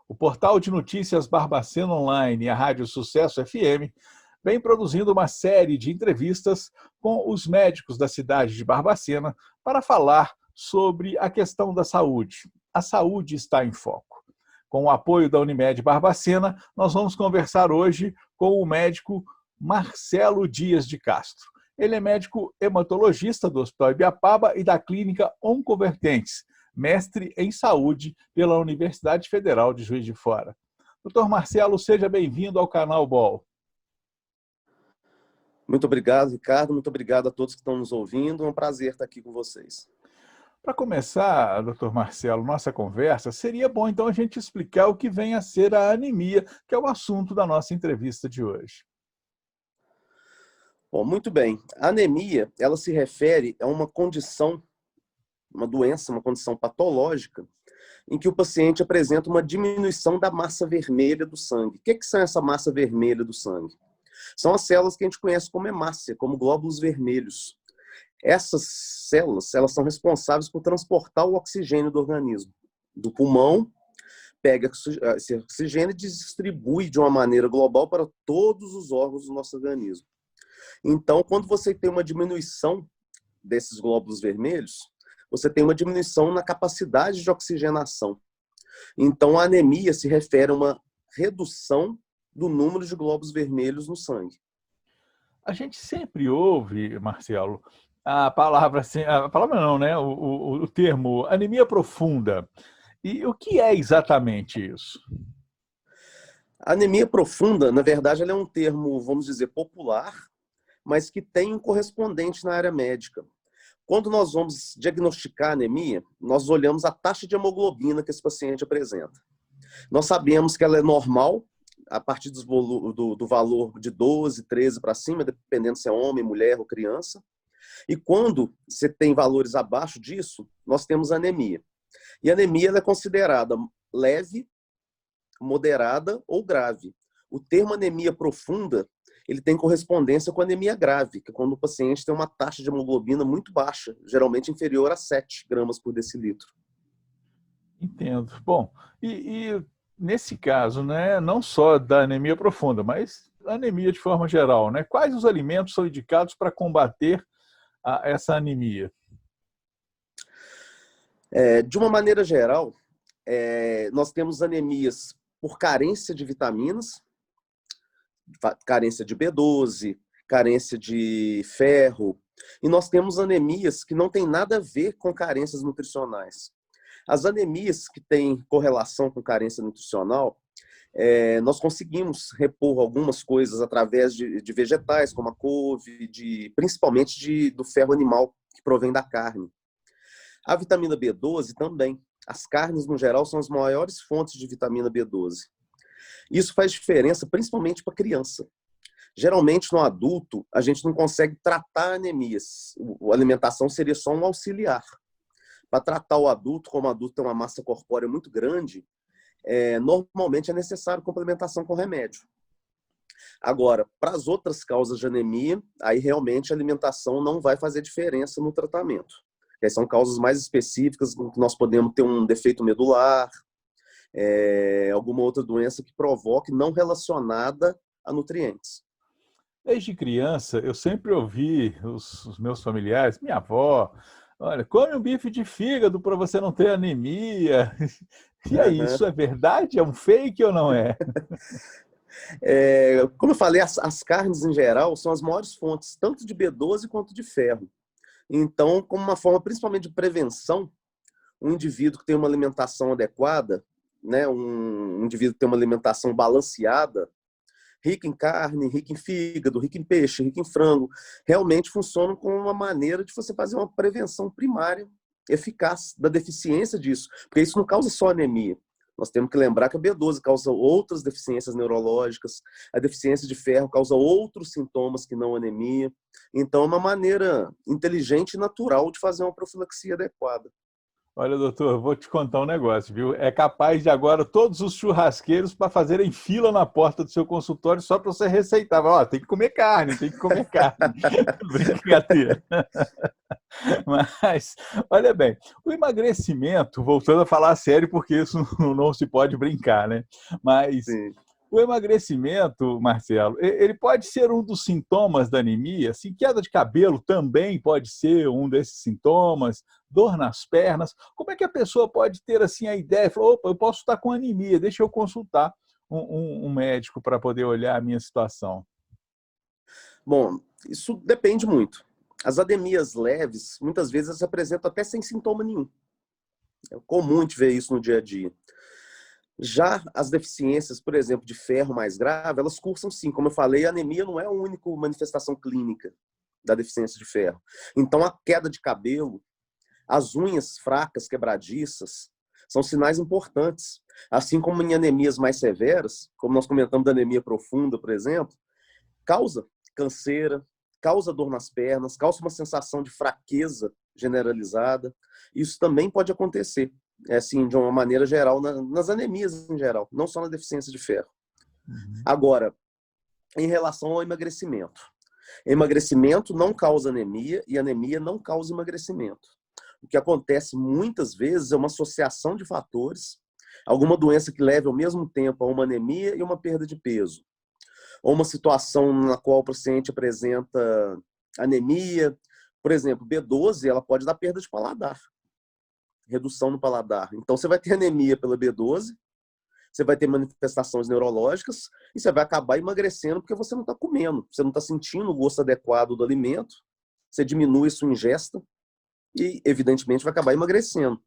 O portal de notícias Barbacena Online e a Rádio Sucesso FM vem produzindo uma série de entrevistas com os médicos da cidade de Barbacena para falar sobre a questão da saúde. A saúde está em foco. Com o apoio da Unimed Barbacena, nós vamos conversar hoje com o médico Marcelo Dias de Castro. Ele é médico hematologista do Hospital Ibiapaba e da Clínica Oncovertentes, mestre em saúde pela Universidade Federal de Juiz de Fora. Doutor Marcelo, seja bem-vindo ao canal BOL. Muito obrigado, Ricardo. Muito obrigado a todos que estão nos ouvindo. É um prazer estar aqui com vocês. Para começar, doutor Marcelo, nossa conversa, seria bom então a gente explicar o que vem a ser a anemia, que é o assunto da nossa entrevista de hoje. Bom, muito bem. A anemia, ela se refere a uma condição, uma doença, uma condição patológica, em que o paciente apresenta uma diminuição da massa vermelha do sangue. O que são essa massa vermelha do sangue? São as células que a gente conhece como hemácia, como glóbulos vermelhos. Essas células, elas são responsáveis por transportar o oxigênio do organismo. Do pulmão, pega esse oxigênio e distribui de uma maneira global para todos os órgãos do nosso organismo. Então, quando você tem uma diminuição desses glóbulos vermelhos, você tem uma diminuição na capacidade de oxigenação. Então, a anemia se refere a uma redução do número de glóbulos vermelhos no sangue. A gente sempre ouve, Marcelo, a palavra não, né? O termo anemia profunda. E o que é exatamente isso? A anemia profunda, na verdade, ela é um termo, vamos dizer, popular, mas que tem um correspondente na área médica. Quando nós vamos diagnosticar anemia, nós olhamos a taxa de hemoglobina que esse paciente apresenta. Nós sabemos que ela é normal, a partir do valor de 12, 13 para cima, dependendo se é homem, mulher ou criança. E quando você tem valores abaixo disso, nós temos anemia. E a anemia ela é considerada leve, moderada ou grave. O termo anemia profunda, ele tem correspondência com anemia grave, que é quando o paciente tem uma taxa de hemoglobina muito baixa, geralmente inferior a 7 gramas por decilitro. Entendo. Bom, e nesse caso, né, não só da anemia profunda, mas anemia de forma geral, né? Quais os alimentos são indicados para combater essa anemia? De uma maneira geral, nós temos anemias por carência de vitaminas, carência de B12, carência de ferro, e nós temos anemias que não têm nada a ver com carências nutricionais. As anemias que têm correlação com carência nutricional, nós conseguimos repor algumas coisas através de vegetais, como a couve, principalmente do ferro animal, que provém da carne. A vitamina B12 também. As carnes, no geral, são as maiores fontes de vitamina B12. Isso faz diferença principalmente para criança. Geralmente, no adulto, a gente não consegue tratar anemias. A alimentação seria só um auxiliar. Para tratar o adulto, como o adulto tem uma massa corpórea muito grande, normalmente é necessário complementação com remédio. Agora, para as outras causas de anemia, aí realmente a alimentação não vai fazer diferença no tratamento. Aí são causas mais específicas, que nós podemos ter um defeito medular, alguma outra doença que provoque não relacionada a nutrientes. Desde criança, eu sempre ouvi os meus familiares, minha avó, olha, come um bife de fígado para você não ter anemia. E aí, isso é verdade? É um fake ou não é? Como eu falei, as carnes em geral são as maiores fontes, tanto de B12 quanto de ferro. Então, como uma forma principalmente de prevenção, um indivíduo que tem uma alimentação adequada, né, um indivíduo que tem uma alimentação balanceada, rica em carne, rica em fígado, rica em peixe, rica em frango, realmente funciona como uma maneira de você fazer uma prevenção primária eficaz da deficiência disso, porque isso não causa só anemia. Nós temos que lembrar que a B12 causa outras deficiências neurológicas, a deficiência de ferro causa outros sintomas que não anemia. Então, é uma maneira inteligente e natural de fazer uma profilaxia adequada. Olha, doutor, vou te contar um negócio, viu? É capaz de agora todos os churrasqueiros para fazerem fila na porta do seu consultório só para você receitar. Ó, tem que comer carne, tem que comer carne. Brincadeira. Mas, olha bem, o emagrecimento, voltando a falar sério, porque isso não se pode brincar, né? Mas Sim. o emagrecimento, Marcelo, ele pode ser um dos sintomas da anemia? Assim, queda de cabelo também pode ser um desses sintomas, dor nas pernas. Como é que a pessoa pode ter assim a ideia? Falar, opa, eu posso estar com anemia, deixa eu consultar um médico para poder olhar a minha situação. Bom, isso depende muito. As anemias leves, muitas vezes, se apresentam até sem sintoma nenhum. É comum a gente ver isso no dia a dia. Já as deficiências, por exemplo, de ferro mais grave, elas cursam sim. Como eu falei, a anemia não é a única manifestação clínica da deficiência de ferro. Então, a queda de cabelo, as unhas fracas, quebradiças, são sinais importantes. Assim como em anemias mais severas, como nós comentamos da anemia profunda, por exemplo, causa canseira, causa dor nas pernas, causa uma sensação de fraqueza generalizada. Isso também pode acontecer, assim, de uma maneira geral, nas anemias em geral, não só na deficiência de ferro. Uhum. Agora, em relação ao emagrecimento. Emagrecimento não causa anemia e anemia não causa emagrecimento. O que acontece muitas vezes é uma associação de fatores, alguma doença que leve ao mesmo tempo a uma anemia e uma perda de peso. Ou uma situação na qual o paciente apresenta anemia. Por exemplo, B12, ela pode dar perda de paladar, redução no paladar. Então, você vai ter anemia pela B12, você vai ter manifestações neurológicas e você vai acabar emagrecendo porque você não está comendo, você não está sentindo o gosto adequado do alimento, você diminui sua ingesta e, evidentemente, vai acabar emagrecendo.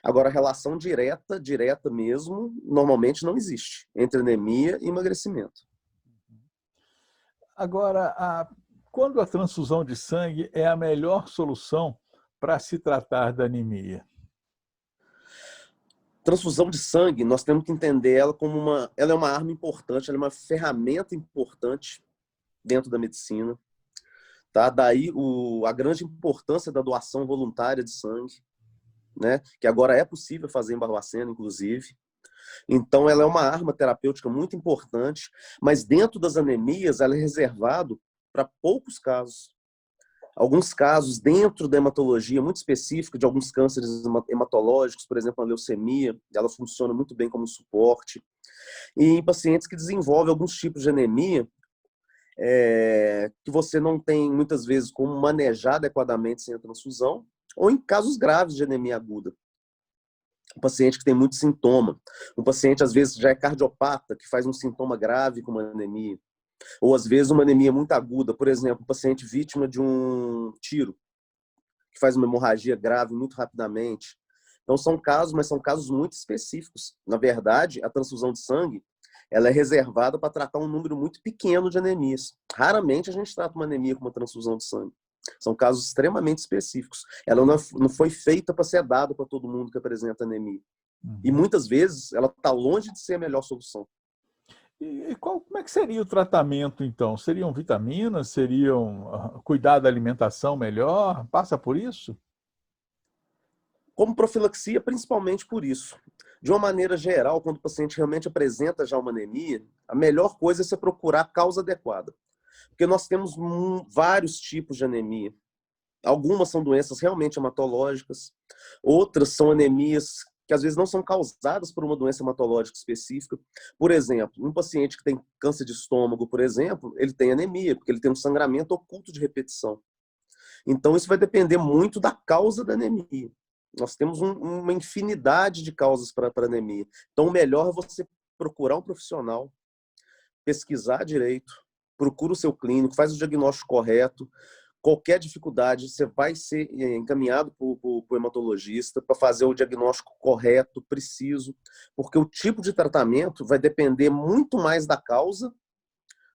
Agora, a relação direta mesmo, normalmente não existe entre anemia e emagrecimento. Agora, quando a transfusão de sangue é a melhor solução para se tratar da anemia? Transfusão de sangue, nós temos que entender ela como ela é uma arma importante, ela é uma ferramenta importante dentro da medicina, tá? Daí a grande importância da doação voluntária de sangue, né? Que agora é possível fazer em Barbacena, inclusive. Então, ela é uma arma terapêutica muito importante, mas dentro das anemias, ela é reservado para poucos casos. Alguns casos dentro da hematologia muito específica, de alguns cânceres hematológicos, por exemplo, a leucemia, ela funciona muito bem como suporte. E em pacientes que desenvolvem alguns tipos de anemia, que você não tem muitas vezes como manejar adequadamente sem a transfusão, ou em casos graves de anemia aguda. Um paciente que tem muito sintoma, um paciente às vezes já é cardiopata, que faz um sintoma grave com uma anemia, ou às vezes uma anemia muito aguda, por exemplo, um paciente vítima de um tiro, que faz uma hemorragia grave muito rapidamente. Então são casos, mas são casos muito específicos. Na verdade, a transfusão de sangue, ela é reservada para tratar um número muito pequeno de anemias. Raramente a gente trata uma anemia com uma transfusão de sangue. São casos extremamente específicos. Ela não foi feita para ser dada para todo mundo que apresenta anemia. E Uhum. muitas vezes ela está longe de ser a melhor solução. E como é que seria o tratamento, então? Seriam vitaminas? Seriam cuidar da alimentação melhor? Passa por isso? Como profilaxia, principalmente por isso. De uma maneira geral, quando o paciente realmente apresenta já uma anemia, a melhor coisa é você procurar a causa adequada. Porque nós temos vários tipos de anemia. Algumas são doenças realmente hematológicas, outras são anemias que às vezes não são causadas por uma doença hematológica específica. Por exemplo, um paciente que tem câncer de estômago, por exemplo, ele tem anemia, porque ele tem um sangramento oculto de repetição. Então, isso vai depender muito da causa da anemia. Nós temos uma infinidade de causas para anemia. Então, o melhor é você procurar um profissional, pesquisar direito, procura o seu clínico, faz o diagnóstico correto. Qualquer dificuldade, você vai ser encaminhado para o hematologista para fazer o diagnóstico correto, preciso, porque o tipo de tratamento vai depender muito mais da causa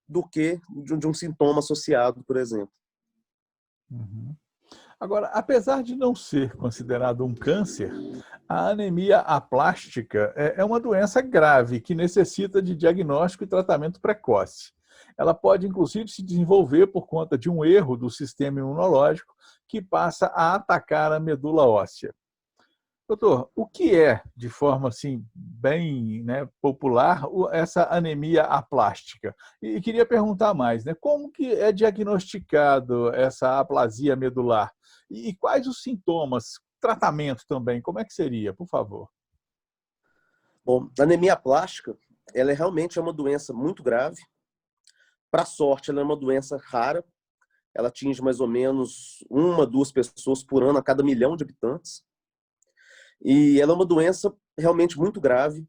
do que de um sintoma associado, por exemplo. Uhum. Agora, apesar de não ser considerado um câncer, a anemia aplástica é uma doença grave que necessita de diagnóstico e tratamento precoce. Ela pode, inclusive, se desenvolver por conta de um erro do sistema imunológico que passa a atacar a medula óssea. Doutor, o que é, de forma assim, bem, né, popular, essa anemia aplástica? E queria perguntar mais, né, como que é diagnosticado essa aplasia medular? E quais os sintomas? Tratamento também, como é que seria, por favor? Bom, a anemia plástica, ela realmente é uma doença muito grave. Para sorte, ela é uma doença rara. Ela atinge mais ou menos 1, 2 pessoas por ano a cada 1 milhão de habitantes. E ela é uma doença realmente muito grave.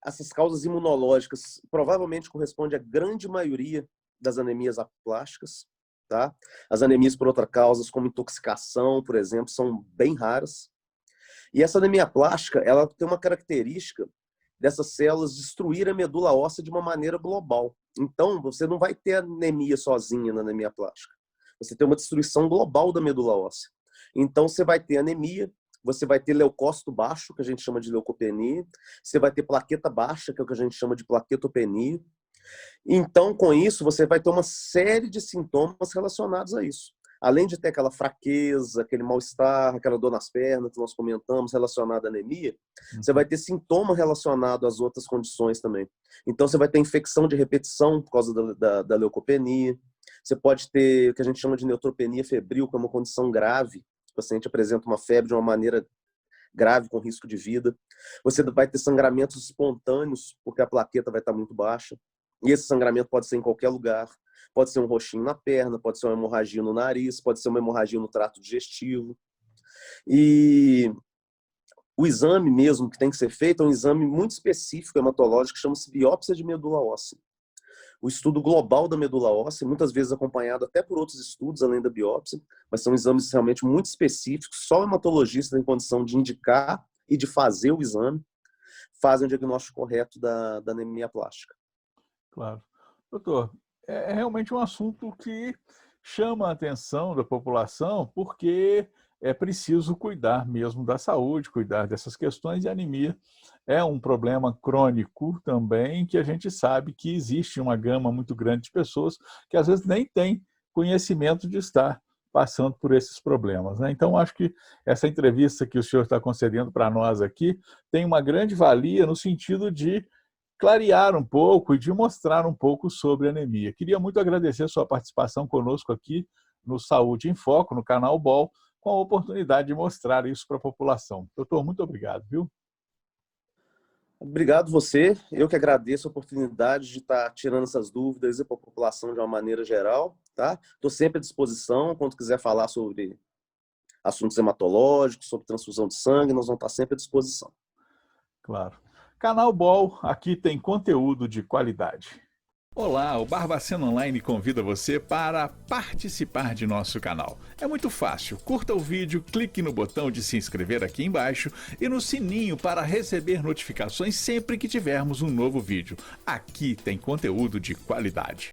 Essas causas imunológicas provavelmente correspondem à grande maioria das anemias aplásticas, tá? As anemias por outras causas, como intoxicação, por exemplo, são bem raras. E essa anemia plástica, ela tem uma característica dessas células destruir a medula óssea de uma maneira global. Então, você não vai ter anemia sozinha na anemia plástica. Você tem uma destruição global da medula óssea. Então, você vai ter anemia, você vai ter leucócito baixo, que a gente chama de leucopenia, você vai ter plaqueta baixa, que é o que a gente chama de plaquetopenia. Então, com isso, você vai ter uma série de sintomas relacionados a isso. Além de ter aquela fraqueza, aquele mal-estar, aquela dor nas pernas que nós comentamos relacionada à anemia, você vai ter sintoma relacionado às outras condições também. Então, você vai ter infecção de repetição por causa da leucopenia. Você pode ter o que a gente chama de neutropenia febril, que é uma condição grave. O paciente apresenta uma febre de uma maneira grave, com risco de vida. Você vai ter sangramentos espontâneos, porque a plaqueta vai estar muito baixa. E esse sangramento pode ser em qualquer lugar. Pode ser um roxinho na perna, pode ser uma hemorragia no nariz, pode ser uma hemorragia no trato digestivo. E o exame mesmo que tem que ser feito é um exame muito específico, hematológico, que chama-se biópsia de medula óssea. O estudo global da medula óssea, muitas vezes acompanhado até por outros estudos além da biópsia, mas são exames realmente muito específicos, só o hematologista tem condição de indicar e de fazer o exame, fazem o diagnóstico correto da anemia plástica. Claro. Doutor, é realmente um assunto que chama a atenção da população, porque é preciso cuidar mesmo da saúde, cuidar dessas questões, e a anemia é um problema crônico também, que a gente sabe que existe uma gama muito grande de pessoas que às vezes nem têm conhecimento de estar passando por esses problemas, né? Então, acho que essa entrevista que o senhor está concedendo para nós aqui tem uma grande valia no sentido de clarear um pouco e de mostrar um pouco sobre anemia. Queria muito agradecer a sua participação conosco aqui no Saúde em Foco, no canal BOL, com a oportunidade de mostrar isso para a população. Doutor, muito obrigado, viu? Obrigado você, eu que agradeço a oportunidade de estar tirando essas dúvidas para a população de uma maneira geral, tá? Estou sempre à disposição, quando quiser falar sobre assuntos hematológicos, sobre transfusão de sangue, nós vamos estar sempre à disposição. Claro. Canal BOL, aqui tem conteúdo de qualidade. Olá, o Barbacena Online convida você para participar de nosso canal. É muito fácil, curta o vídeo, clique no botão de se inscrever aqui embaixo e no sininho para receber notificações sempre que tivermos um novo vídeo. Aqui tem conteúdo de qualidade.